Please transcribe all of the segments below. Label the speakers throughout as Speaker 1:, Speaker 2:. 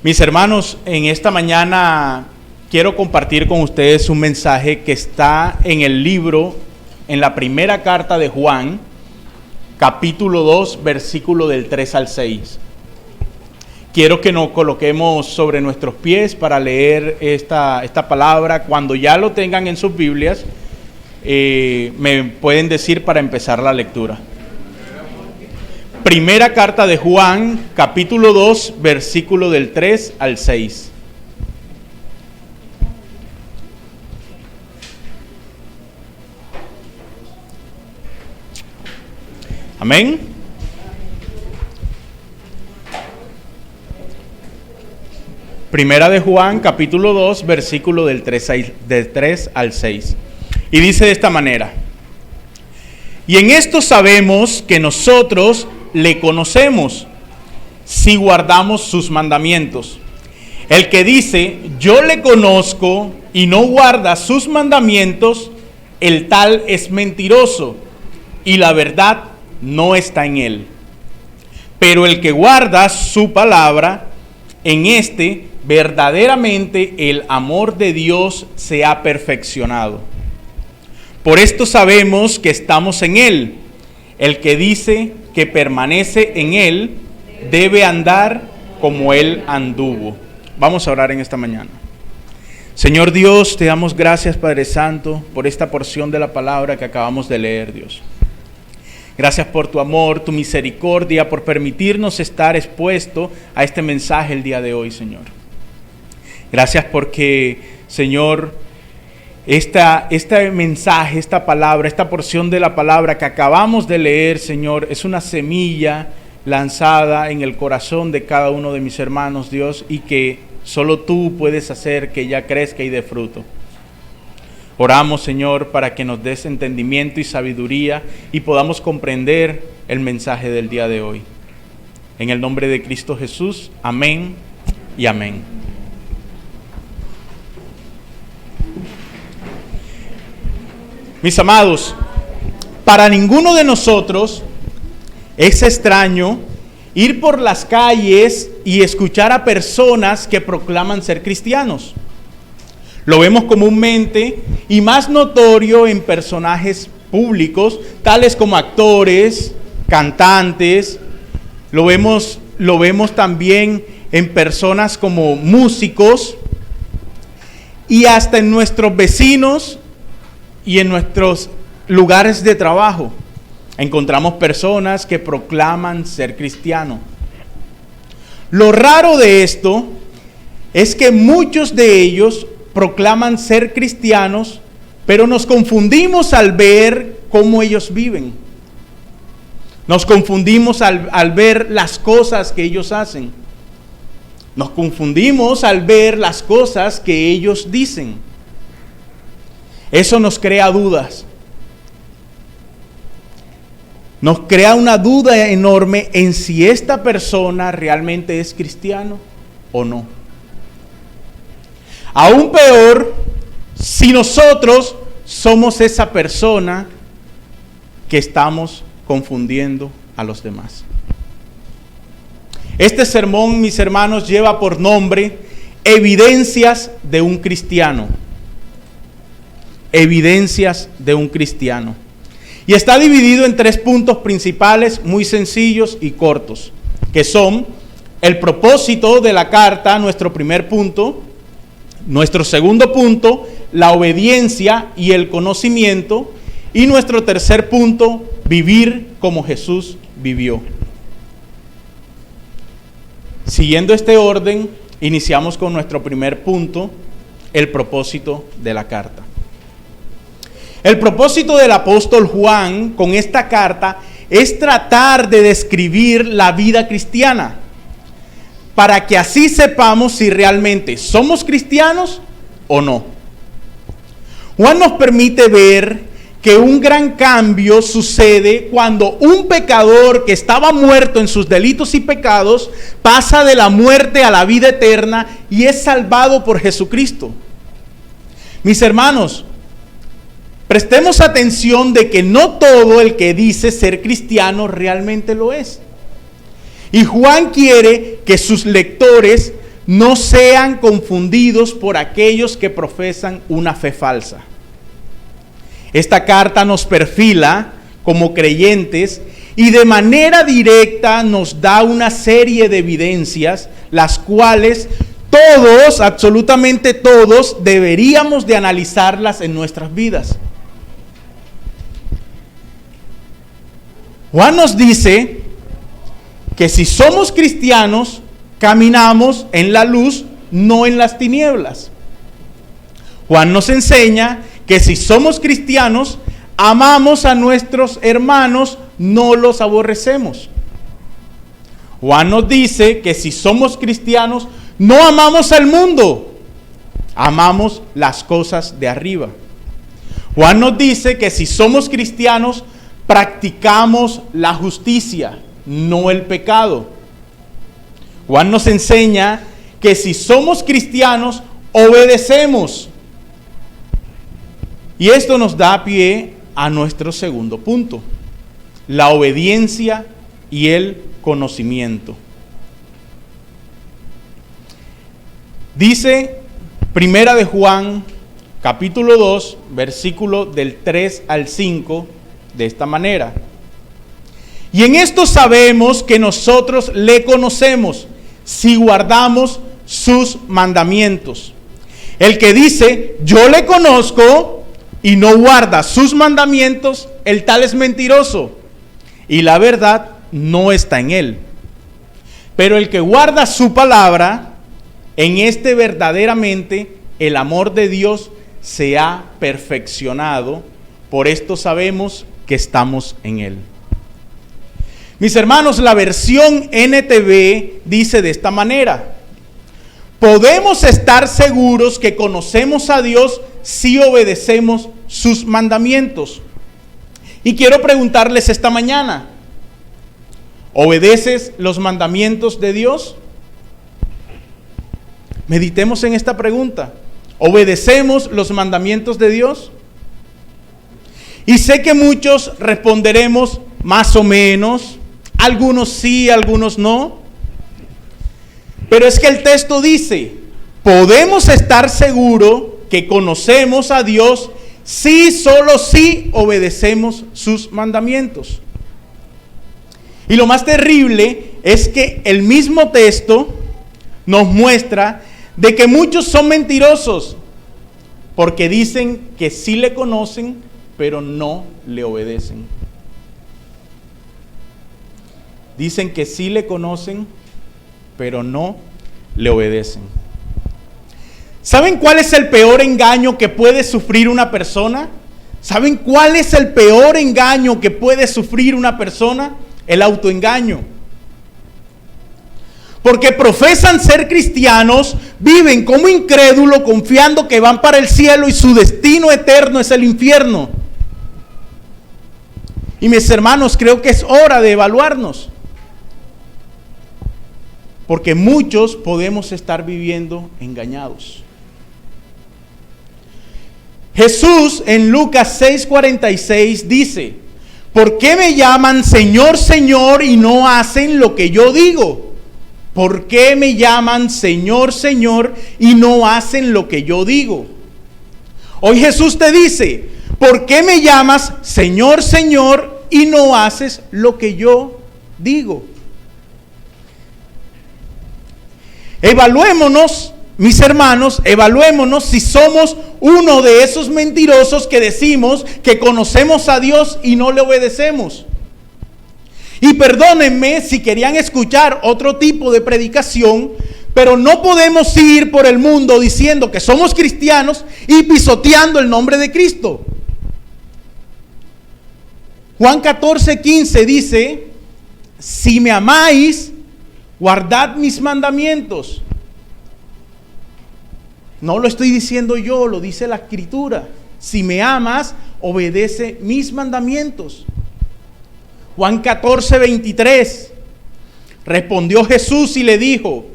Speaker 1: Mis hermanos, en esta mañana quiero compartir con ustedes un mensaje que está en el libro, en la primera carta de Juan, capítulo 2, versículo del 3 al 6. Quiero que nos coloquemos sobre nuestros pies para leer esta palabra. Cuando ya lo tengan en sus Biblias, me pueden decir para empezar la lectura. Primera carta de Juan, capítulo 2, versículo del 3 al 6. Amén. Primera de Juan, capítulo 2, versículo del 3 al 6. Y dice de esta manera: y en esto sabemos que nosotros le conocemos, si guardamos sus mandamientos. El que dice, yo le conozco, y no guarda sus mandamientos, el tal es mentiroso, y la verdad no está en él. Pero el que guarda su palabra, en este verdaderamente el amor de Dios se ha perfeccionado. Por esto sabemos que estamos en él. El que dice que permanece en él debe andar como él anduvo. Vamos a orar en esta mañana. Señor Dios, te damos gracias, Padre Santo, por esta porción de la palabra que acabamos de leer, Dios. Gracias por tu amor, tu misericordia, por permitirnos estar expuesto a este mensaje el día de hoy, Señor. Gracias porque, Señor, este mensaje, esta palabra, esta porción de la palabra que acabamos de leer, Señor, es una semilla lanzada en el corazón de cada uno de mis hermanos, Dios, y que solo tú puedes hacer que ella crezca y dé fruto. Oramos, Señor, para que nos des entendimiento y sabiduría y podamos comprender el mensaje del día de hoy. En el nombre de Cristo Jesús, amén y amén. Mis amados, para ninguno de nosotros es extraño ir por las calles y escuchar a personas que proclaman ser cristianos. Lo vemos comúnmente y más notorio en personajes públicos, tales como actores, cantantes. Lo vemos también en personas como músicos y hasta en nuestros vecinos y en nuestros lugares de trabajo. Encontramos personas que proclaman ser cristianos. Lo raro de esto es que muchos de ellos proclaman ser cristianos, pero nos confundimos al ver cómo ellos viven. Nos confundimos al ver las cosas que ellos hacen. Nos confundimos al ver las cosas que ellos dicen. Eso nos crea dudas. Nos crea una duda enorme en si esta persona realmente es cristiano o no. Aún peor, si nosotros somos esa persona que estamos confundiendo a los demás. Este sermón, mis hermanos, lleva por nombre Evidencias de un cristiano. Evidencias de un cristiano. Y está dividido en 3 puntos principales muy sencillos y cortos, que son el propósito de la carta, nuestro primer punto; nuestro segundo punto, la obediencia y el conocimiento; y nuestro tercer punto, vivir como Jesús vivió. Siguiendo este orden, iniciamos con nuestro primer punto, el propósito de la carta. El propósito del apóstol Juan con esta carta es tratar de describir la vida cristiana, para que así sepamos si realmente somos cristianos o no. Juan nos permite ver que un gran cambio sucede cuando un pecador que estaba muerto en sus delitos y pecados pasa de la muerte a la vida eterna y es salvado por Jesucristo. Mis hermanos, prestemos atención de que no todo el que dice ser cristiano realmente lo es. Y Juan quiere que sus lectores no sean confundidos por aquellos que profesan una fe falsa. Esta carta nos perfila como creyentes y de manera directa nos da una serie de evidencias, las cuales todos, absolutamente todos, deberíamos de analizarlas en nuestras vidas. Juan nos dice que si somos cristianos, caminamos en la luz, no en las tinieblas. Juan nos enseña que si somos cristianos, amamos a nuestros hermanos, no los aborrecemos. Juan nos dice que si somos cristianos, no amamos al mundo, amamos las cosas de arriba. Juan nos dice que si somos cristianos, practicamos la justicia, no el pecado. Juan nos enseña que si somos cristianos, obedecemos. Y esto nos da pie a nuestro segundo punto: la obediencia y el conocimiento. Dice Primera de Juan, capítulo 2, versículo del 3 al 5, de esta manera: y en esto sabemos que nosotros le conocemos, si guardamos sus mandamientos. El que dice, yo le conozco, y no guarda sus mandamientos, el tal es mentiroso, y la verdad no está en él. Pero el que guarda su palabra, en este verdaderamente el amor de Dios se ha perfeccionado. Por esto sabemos que estamos en él. Mis hermanos, la versión NTV dice de esta manera: podemos estar seguros que conocemos a Dios si obedecemos sus mandamientos. Y quiero preguntarles esta mañana: ¿obedeces los mandamientos de Dios? Meditemos en esta pregunta. ¿Obedecemos los mandamientos de Dios? Y sé que muchos responderemos más o menos, algunos sí, algunos no. Pero es que el texto dice, podemos estar seguros que conocemos a Dios si, solo si obedecemos sus mandamientos. Y lo más terrible es que el mismo texto nos muestra de que muchos son mentirosos, porque dicen que sí le conocen, pero no le obedecen. Dicen que sí le conocen, pero no le obedecen. ¿Saben cuál es el peor engaño que puede sufrir una persona? ¿Saben cuál es el peor engaño que puede sufrir una persona? El autoengaño. Porque profesan ser cristianos, viven como incrédulos, confiando que van para el cielo y su destino eterno es el infierno. Y mis hermanos, creo que es hora de evaluarnos. Porque muchos podemos estar viviendo engañados. Jesús en Lucas 6:46 dice: ¿por qué me llaman Señor, Señor y no hacen lo que yo digo? ¿Por qué me llaman Señor, Señor y no hacen lo que yo digo? Hoy Jesús te dice: ¿por qué me llamas Señor, Señor y no haces lo que yo digo? Evaluémonos, mis hermanos, evaluémonos si somos uno de esos mentirosos que decimos que conocemos a Dios y no le obedecemos. Y perdónenme si querían escuchar otro tipo de predicación, pero no podemos ir por el mundo diciendo que somos cristianos y pisoteando el nombre de Cristo. Juan 14:15 dice: si me amáis, guardad mis mandamientos. No lo estoy diciendo yo, lo dice la Escritura. Si me amas, obedece mis mandamientos. Juan 14:23. Respondió Jesús y le dijo: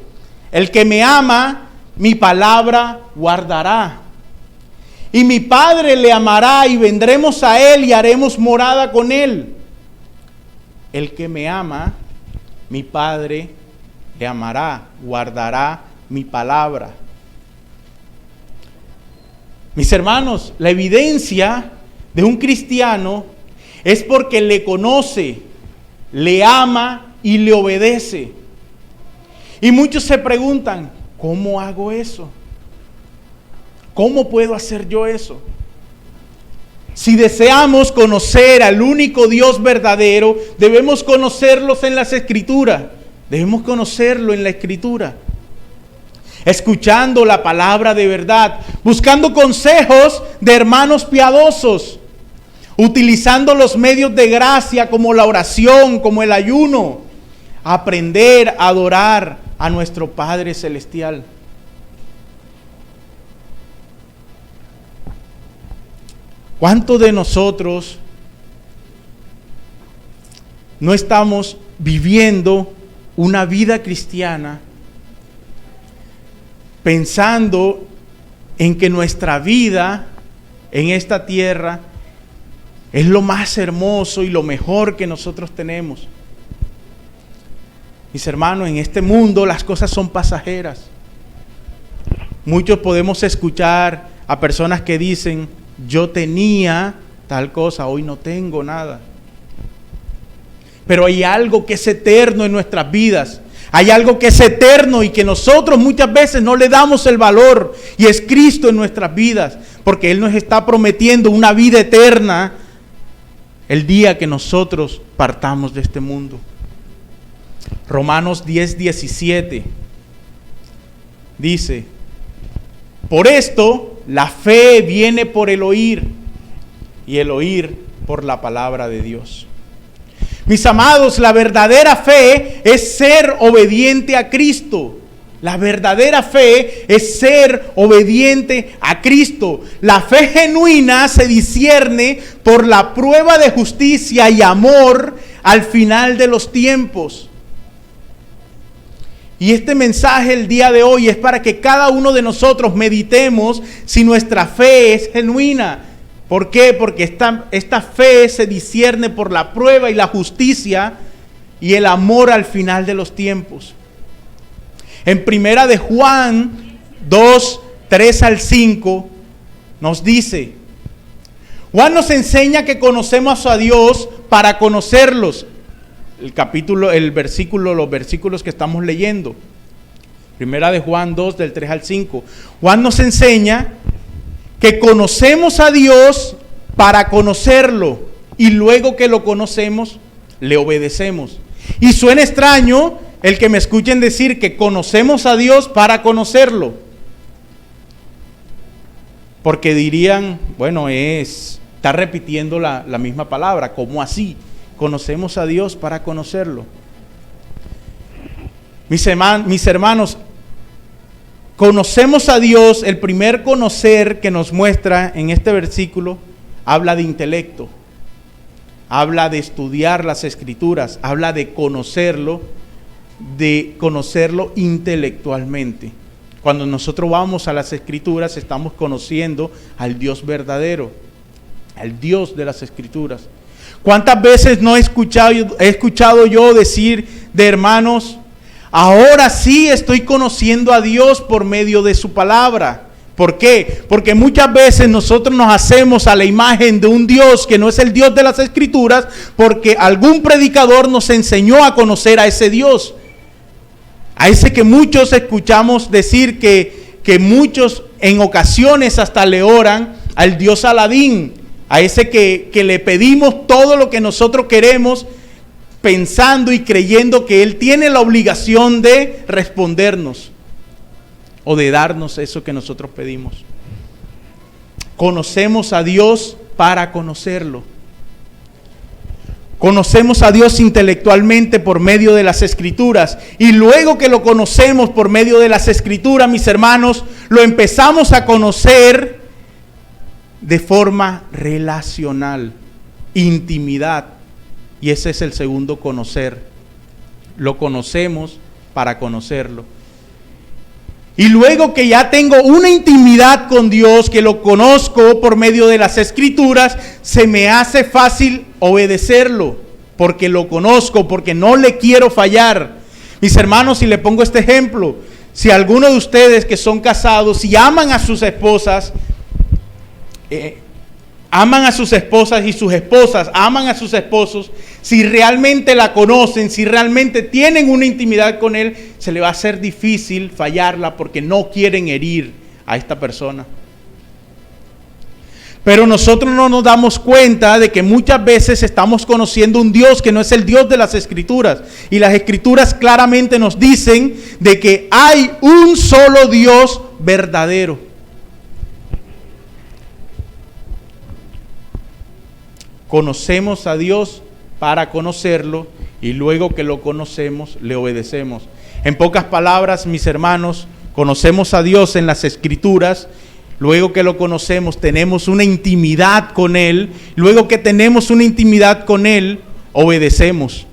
Speaker 1: el que me ama, mi palabra guardará. Y mi Padre le amará y vendremos a él y haremos morada con él. El que me ama, mi Padre le amará, guardará mi palabra. Mis hermanos, la evidencia de un cristiano es porque le conoce, le ama y le obedece. Y muchos se preguntan, ¿cómo hago eso? ¿Cómo puedo hacer yo eso? Si deseamos conocer al único Dios verdadero, debemos conocerlos en las Escrituras. Debemos conocerlo en la Escritura. Escuchando la palabra de verdad, buscando consejos de hermanos piadosos, utilizando los medios de gracia como la oración, como el ayuno, aprender a adorar a nuestro Padre Celestial. ¿Cuántos de nosotros no estamos viviendo una vida cristiana pensando en que nuestra vida en esta tierra es lo más hermoso y lo mejor que nosotros tenemos? Mis hermanos, en este mundo las cosas son pasajeras. Muchos podemos escuchar a personas que dicen, yo tenía tal cosa, hoy no tengo nada. Pero hay algo que es eterno en nuestras vidas. Hay algo que es eterno y que nosotros muchas veces no le damos el valor. Y es Cristo en nuestras vidas. Porque Él nos está prometiendo una vida eterna el día que nosotros partamos de este mundo. Romanos 10:17 dice, por esto la fe viene por el oír y el oír por la palabra de Dios. Mis amados, la verdadera fe es ser obediente a Cristo. La verdadera fe es ser obediente a Cristo. La fe genuina se discierne por la prueba de justicia y amor al final de los tiempos. Y este mensaje el día de hoy es para que cada uno de nosotros meditemos si nuestra fe es genuina. ¿Por qué? Porque esta fe se discierne por la prueba y la justicia y el amor al final de los tiempos. En primera de Juan 2, 3 al 5 nos dice, Juan nos enseña que conocemos a Dios para conocerlos. Los versículos que estamos leyendo. Primera de Juan 2, del 3 al 5. Juan nos enseña que conocemos a Dios para conocerlo. Y luego que lo conocemos, le obedecemos. Y suena extraño el que me escuchen decir que conocemos a Dios para conocerlo. Porque dirían, bueno, está repitiendo la misma palabra. ¿Cómo así? Conocemos a Dios para conocerlo. Mis hermanos, conocemos a Dios. El primer conocer que nos muestra en este versículo habla de intelecto, habla de estudiar las Escrituras, habla de conocerlo intelectualmente. Cuando nosotros vamos a las Escrituras, estamos conociendo al Dios verdadero, al Dios de las Escrituras. ¿Cuántas veces no he escuchado yo decir de hermanos, ahora sí estoy conociendo a Dios por medio de su palabra? ¿Por qué? Porque muchas veces nosotros nos hacemos a la imagen de un Dios que no es el Dios de las Escrituras, porque algún predicador nos enseñó a conocer a ese Dios. A ese que muchos escuchamos decir que muchos en ocasiones hasta le oran al Dios Aladín. A ese que le pedimos todo lo que nosotros queremos, pensando y creyendo que Él tiene la obligación de respondernos o de darnos eso que nosotros pedimos. Conocemos a Dios para conocerlo. Conocemos a Dios intelectualmente por medio de las Escrituras. Y luego que lo conocemos por medio de las Escrituras, mis hermanos, lo empezamos a conocer de forma relacional, intimidad. Y ese es el segundo conocer. Lo conocemos para conocerlo. Y luego que ya tengo una intimidad con Dios, que lo conozco por medio de las Escrituras, se me hace fácil obedecerlo, porque lo conozco, porque no le quiero fallar. Mis hermanos, si le pongo este ejemplo, si alguno de ustedes que son casados, si aman a sus esposas, aman a sus esposas y sus esposas aman a sus esposos, si realmente la conocen, si realmente tienen una intimidad con él, se le va a hacer difícil fallarla porque no quieren herir a esta persona. Pero nosotros no nos damos cuenta de que muchas veces estamos conociendo un Dios que no es el Dios de las Escrituras. Y las Escrituras claramente nos dicen de que hay un solo Dios verdadero. Conocemos a Dios para conocerlo y luego que lo conocemos, le obedecemos. En pocas palabras, mis hermanos, conocemos a Dios en las Escrituras. Luego que lo conocemos, tenemos una intimidad con Él. Luego que tenemos una intimidad con Él, obedecemos.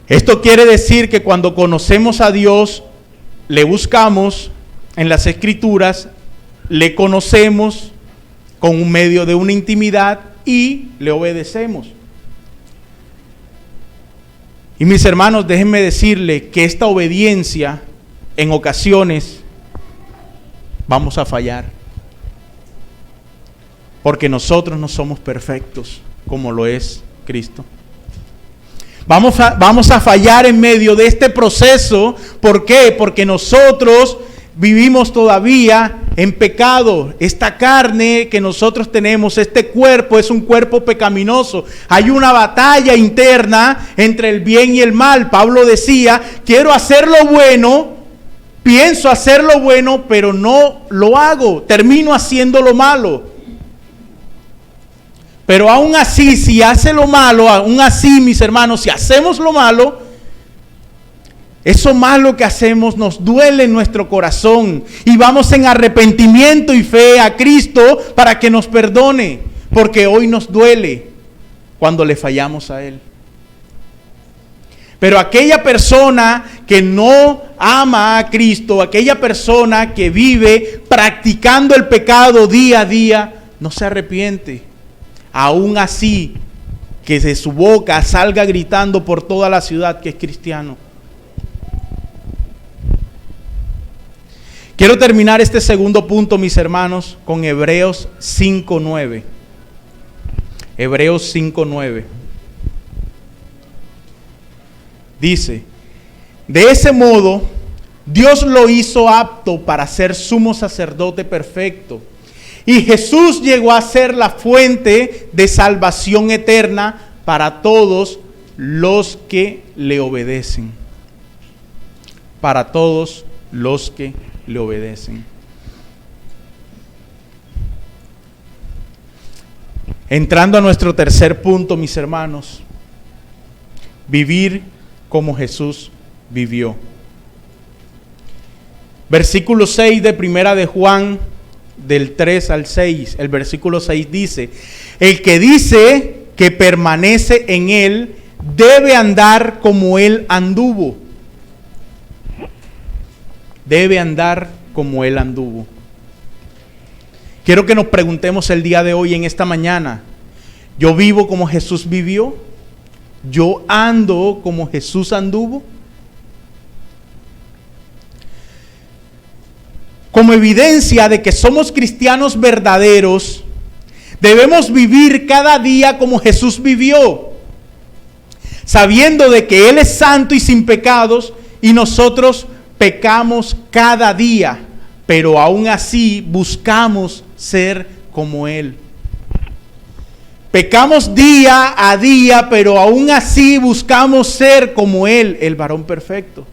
Speaker 1: Esto quiere decir que cuando conocemos a Dios, le buscamos en las Escrituras, le conocemos con un medio de una intimidad y le obedecemos. Y mis hermanos, déjenme decirle que esta obediencia en ocasiones vamos a fallar, porque nosotros no somos perfectos como lo es Cristo. Vamos a fallar en medio de este proceso. ¿Por qué? Porque nosotros vivimos todavía en pecado. Esta carne que nosotros tenemos, este cuerpo es un cuerpo pecaminoso. Hay una batalla interna entre el bien y el mal. Pablo decía, quiero hacer lo bueno, pienso hacer lo bueno, pero no lo hago. Termino haciendo lo malo. Pero aún así, si hace lo malo, aún así, mis hermanos, si hacemos lo malo, eso malo que hacemos nos duele en nuestro corazón. Y vamos en arrepentimiento y fe a Cristo para que nos perdone. Porque hoy nos duele cuando le fallamos a Él. Pero aquella persona que no ama a Cristo, aquella persona que vive practicando el pecado día a día, no se arrepiente. Aún así, que de su boca salga gritando por toda la ciudad que es cristiano. Quiero terminar este segundo punto, mis hermanos, con Hebreos 5:9. Hebreos 5:9. Dice, de ese modo, Dios lo hizo apto para ser sumo sacerdote perfecto. Y Jesús llegó a ser la fuente de salvación eterna para todos los que le obedecen. Para todos los que le obedecen. Entrando a nuestro tercer punto, mis hermanos, vivir como Jesús vivió. Versículo 6 de Primera de Juan, del 3 al 6. El versículo 6 dice, el que dice que permanece en Él, debe andar como Él anduvo. Debe andar como Él anduvo. Quiero que nos preguntemos el día de hoy, en esta mañana, ¿yo vivo como Jesús vivió? ¿Yo ando como Jesús anduvo? Como evidencia de que somos cristianos verdaderos, debemos vivir cada día como Jesús vivió, sabiendo de que Él es santo y sin pecados, y nosotros pecamos cada día, pero aún así buscamos ser como Él. Pecamos día a día, pero aún así buscamos ser como Él, el varón perfecto.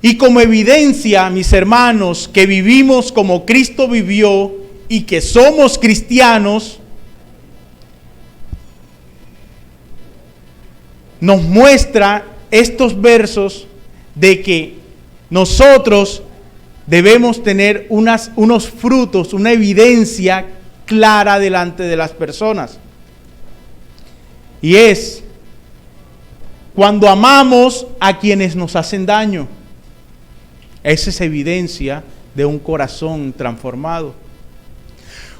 Speaker 1: Y como evidencia, mis hermanos, que vivimos como Cristo vivió y que somos cristianos, nos muestra estos versos de que nosotros debemos tener unos frutos, una evidencia clara delante de las personas. Y es cuando amamos a quienes nos hacen daño. Esa es evidencia de un corazón transformado.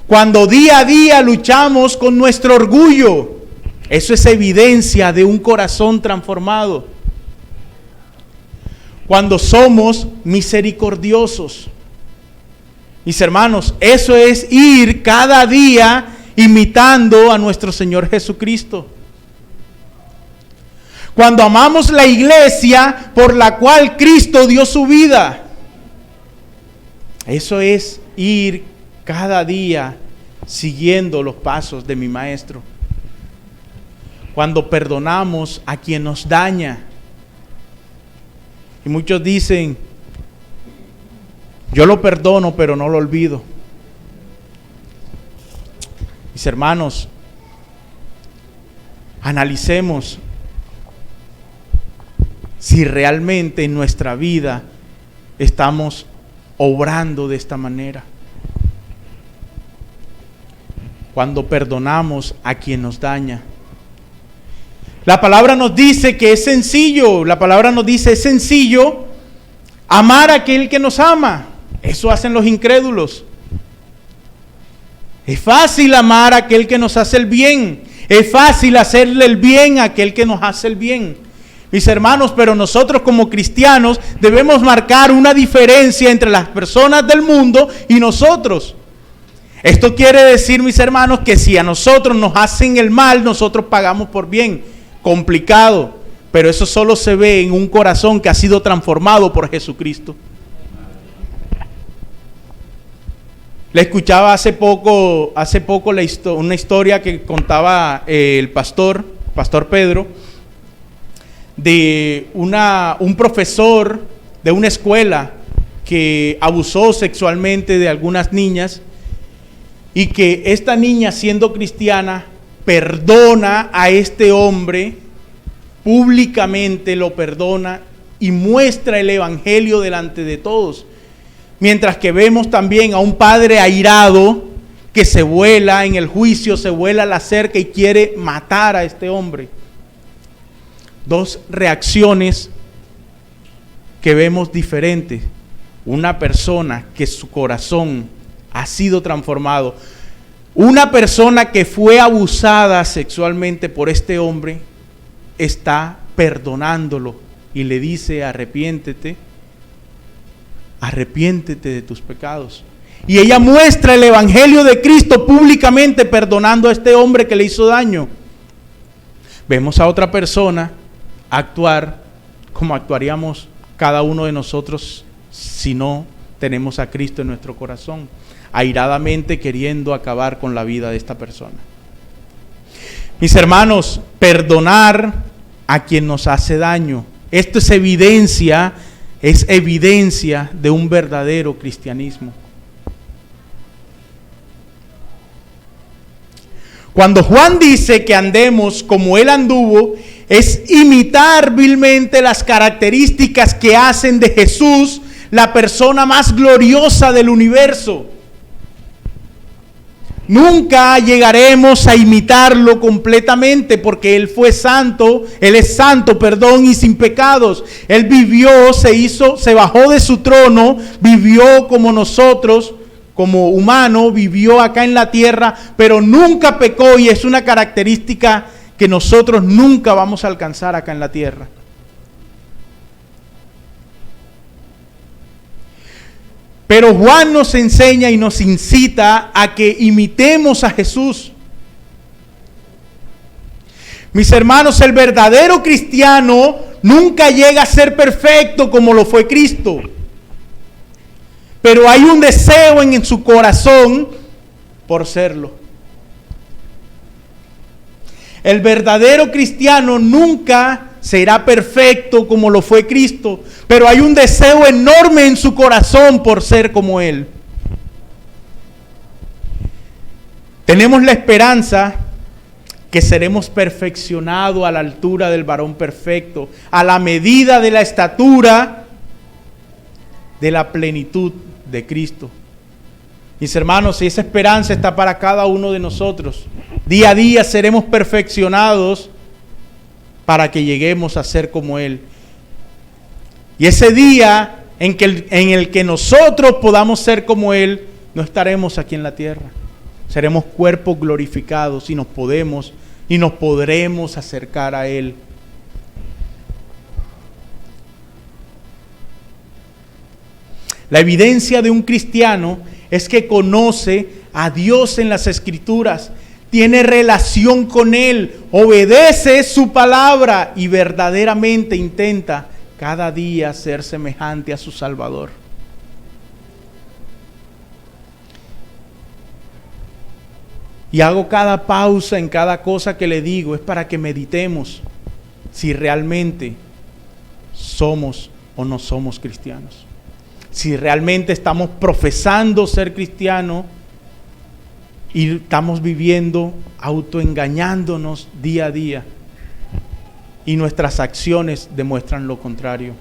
Speaker 1: Cuando día a día luchamos con nuestro orgullo. Eso es evidencia de un corazón transformado. Cuando somos misericordiosos. Mis hermanos, eso es ir cada día imitando a nuestro Señor Jesucristo. Cuando amamos la iglesia por la cual Cristo dio su vida. Eso es ir cada día siguiendo los pasos de mi Maestro. Cuando perdonamos a quien nos daña. Y muchos dicen, yo lo perdono, pero no lo olvido. Mis hermanos, analicemos si realmente en nuestra vida estamos obrando de esta manera. Cuando perdonamos a quien nos daña. La palabra nos dice que es sencillo. La palabra nos dice es sencillo amar a aquel que nos ama. Eso hacen los incrédulos. Es fácil amar a aquel que nos hace el bien. Es fácil hacerle el bien a aquel que nos hace el bien. Mis hermanos, pero nosotros como cristianos debemos marcar una diferencia entre las personas del mundo y nosotros. Esto quiere decir, mis hermanos, que si a nosotros nos hacen el mal, nosotros pagamos por bien. Complicado, pero eso solo se ve en un corazón que ha sido transformado por Jesucristo. Le escuchaba hace poco una historia que contaba el pastor Pedro, de un profesor de una escuela que abusó sexualmente de algunas niñas y que esta niña, siendo cristiana, perdona a este hombre, públicamente lo perdona y muestra el evangelio delante de todos. Mientras que vemos también a un padre airado que se vuela en el juicio, se vuela a la cerca y quiere matar a este hombre. Dos reacciones que vemos diferentes. Una persona que su corazón ha sido transformado. Una persona que fue abusada sexualmente por este hombre está perdonándolo y le dice: arrepiéntete de tus pecados. Y ella muestra el evangelio de Cristo públicamente perdonando a este hombre que le hizo daño. Vemos a otra persona actuar como actuaríamos cada uno de nosotros si no tenemos a Cristo en nuestro corazón, airadamente queriendo acabar con la vida de esta persona. Mis hermanos, perdonar a quien nos hace daño, esto es evidencia de un verdadero cristianismo. Cuando Juan dice que andemos como él anduvo, es imitar vilmente las características que hacen de Jesús la persona más gloriosa del universo. Nunca llegaremos a imitarlo completamente porque Él fue santo, Él es santo, y sin pecados. Él vivió, se bajó de su trono, vivió como nosotros, como humano, vivió acá en la tierra, pero nunca pecó y es una característica que nosotros nunca vamos a alcanzar acá en la tierra. Pero Juan nos enseña y nos incita a que imitemos a Jesús. Mis hermanos, el verdadero cristiano nunca llega a ser perfecto como lo fue Cristo. Pero hay un deseo en su corazón por serlo. El verdadero cristiano nunca será perfecto como lo fue Cristo, pero hay un deseo enorme en su corazón por ser como Él. Tenemos la esperanza que seremos perfeccionados a la altura del varón perfecto, a la medida de la estatura de la plenitud de Cristo. Mis hermanos, y esa esperanza está para cada uno de nosotros. Día a día seremos perfeccionados para que lleguemos a ser como Él. Y ese día en el que nosotros podamos ser como Él, no estaremos aquí en la tierra. Seremos cuerpos glorificados y nos podemos y nos podremos acercar a Él. La evidencia de un cristiano es que conoce a Dios en las Escrituras, tiene relación con Él, obedece su palabra y verdaderamente intenta cada día ser semejante a su Salvador. Y hago cada pausa en cada cosa que le digo, es para que meditemos si realmente somos o no somos cristianos. Si realmente estamos profesando ser cristianos y estamos viviendo autoengañándonos día a día y nuestras acciones demuestran lo contrario.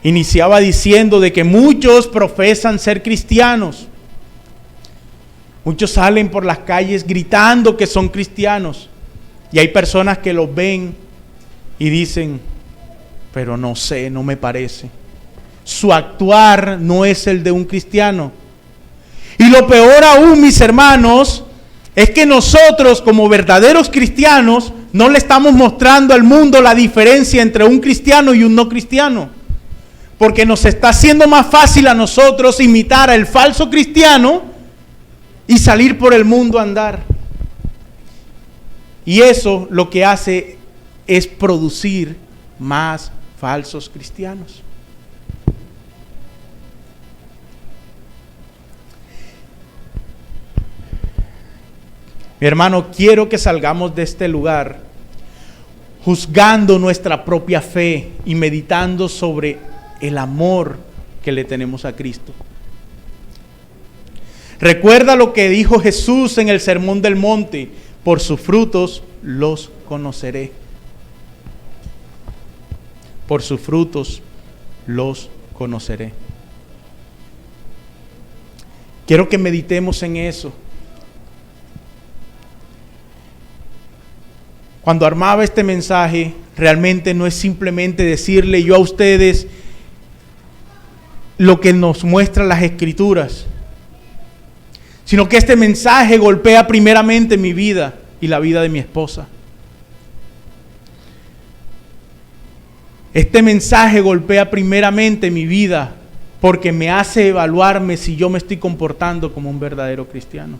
Speaker 1: Iniciaba diciendo de que muchos profesan ser cristianos. Muchos salen por las calles gritando que son cristianos y hay personas que los ven y dicen, pero no sé, no me parece. Su actuar no es el de un cristiano. Y lo peor aún, mis hermanos, es que nosotros como verdaderos cristianos no le estamos mostrando al mundo la diferencia entre un cristiano y un no cristiano. Porque nos está haciendo más fácil a nosotros imitar al falso cristiano y salir por el mundo a andar. Y eso lo que hace es producir más falsos cristianos. Mi hermano, quiero que salgamos de este lugar juzgando nuestra propia fe y meditando sobre el amor que le tenemos a Cristo. Recuerda lo que dijo Jesús en el Sermón del Monte: por sus frutos los conoceré. Por sus frutos los conoceré. Quiero que meditemos en eso. Cuando armaba este mensaje, realmente no es simplemente decirle yo a ustedes lo que nos muestran las Escrituras, sino que este mensaje golpea primeramente mi vida y la vida de mi esposa. Este mensaje golpea primeramente mi vida porque me hace evaluarme si yo me estoy comportando como un verdadero cristiano.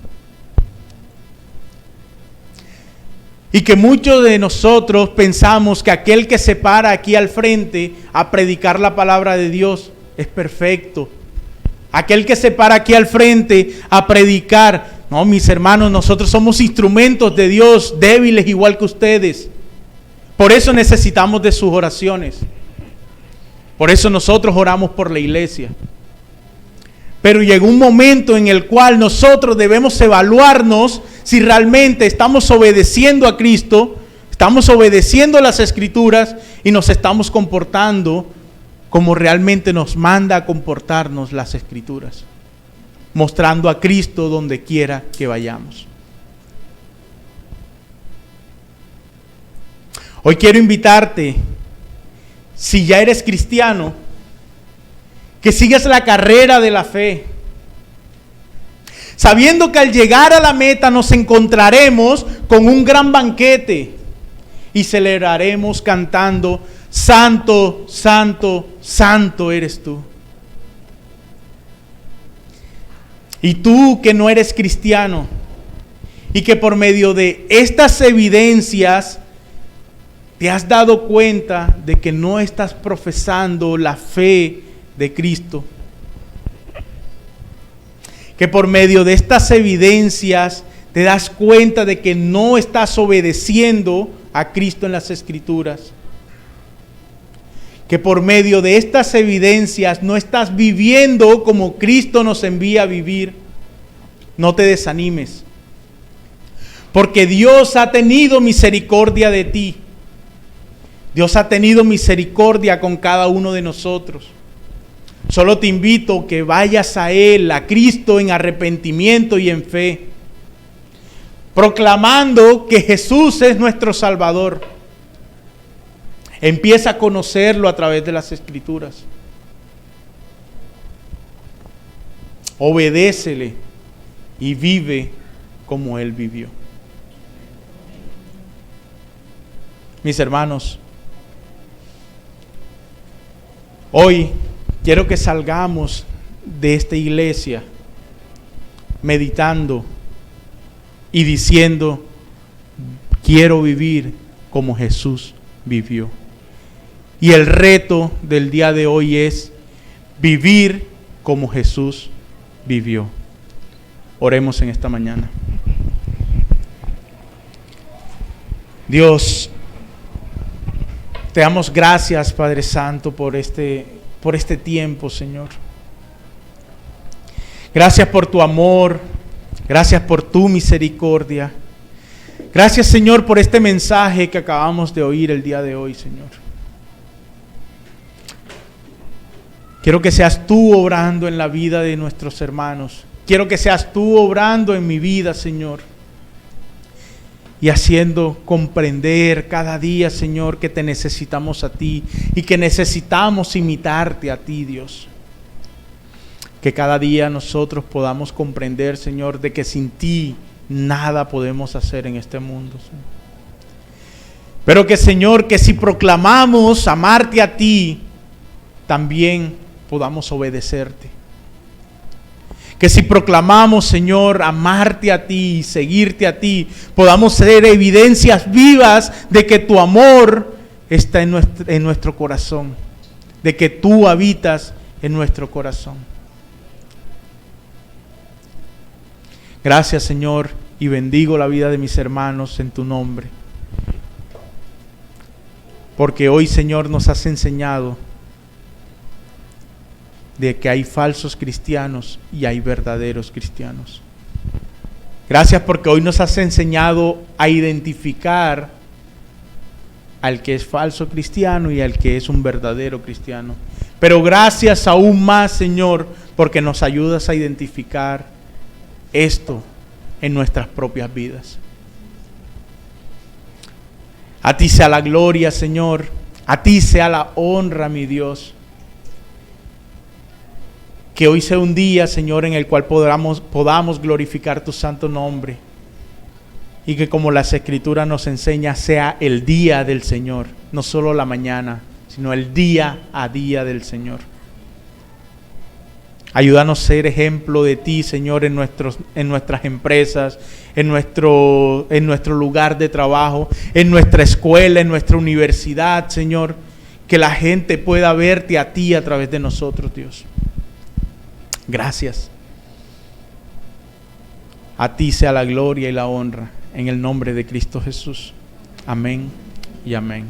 Speaker 1: Y que muchos de nosotros pensamos que aquel que se para aquí al frente a predicar la palabra de Dios es perfecto. Aquel que se para aquí al frente a predicar. No, mis hermanos, nosotros somos instrumentos de Dios, débiles igual que ustedes. Por eso necesitamos de sus oraciones. Por eso nosotros oramos por la iglesia. Pero llegó un momento en el cual nosotros debemos evaluarnos si realmente estamos obedeciendo a Cristo, estamos obedeciendo las Escrituras y nos estamos comportando como realmente nos manda a comportarnos las Escrituras, mostrando a Cristo donde quiera que vayamos. Hoy quiero invitarte, si ya eres cristiano, que sigas la carrera de la fe, sabiendo que al llegar a la meta nos encontraremos con un gran banquete y celebraremos cantando: Santo, Santo, Santo eres tú. Y tú que no eres cristiano y que por medio de estas evidencias te has dado cuenta de que no estás profesando la fe de Cristo, que por medio de estas evidencias te das cuenta de que no estás obedeciendo a Cristo en las Escrituras, que por medio de estas evidencias no estás viviendo como Cristo nos envía a vivir, no te desanimes, porque Dios ha tenido misericordia de ti. Dios ha tenido misericordia con cada uno de nosotros. Solo te invito que vayas a Él, a Cristo, en arrepentimiento y en fe, proclamando que Jesús es nuestro Salvador. Empieza a conocerlo a través de las Escrituras. Obedécele y vive como Él vivió. Mis hermanos, hoy quiero que salgamos de esta iglesia meditando y diciendo, quiero vivir como Jesús vivió. Y el reto del día de hoy es vivir como Jesús vivió. Oremos en esta mañana. Dios, te damos gracias, Padre Santo, por este tiempo, Señor. Gracias por tu amor, gracias por tu misericordia. Gracias, Señor, por este mensaje que acabamos de oír el día de hoy, Señor. Quiero que seas tú obrando en la vida de nuestros hermanos. Quiero que seas tú obrando en mi vida, Señor. Y haciendo comprender cada día, Señor, que te necesitamos a ti y que necesitamos imitarte a ti, Dios. Que cada día nosotros podamos comprender, Señor, de que sin ti nada podemos hacer en este mundo, Señor. Pero que, Señor, que si proclamamos amarte a ti, también podamos obedecerte. Que si proclamamos, Señor, amarte a ti y seguirte a ti, podamos ser evidencias vivas de que tu amor está en nuestro corazón, de que tú habitas en nuestro corazón. Gracias, Señor, y bendigo la vida de mis hermanos en tu nombre. Porque hoy, Señor, nos has enseñado de que hay falsos cristianos y hay verdaderos cristianos. Gracias porque hoy nos has enseñado a identificar al que es falso cristiano y al que es un verdadero cristiano. Pero gracias aún más, Señor, porque nos ayudas a identificar esto en nuestras propias vidas. A ti sea la gloria, Señor. A ti sea la honra, mi Dios. Que hoy sea un día, Señor, en el cual podamos glorificar tu santo nombre. Y que, como las Escrituras nos enseña, sea el día del Señor. No solo la mañana, sino el día a día del Señor. Ayúdanos a ser ejemplo de ti, Señor, en nuestras empresas, en nuestro lugar de trabajo, en nuestra escuela, en nuestra universidad, Señor. Que la gente pueda verte a ti a través de nosotros, Dios. Gracias. A ti sea la gloria y la honra en el nombre de Cristo Jesús. Amén y amén.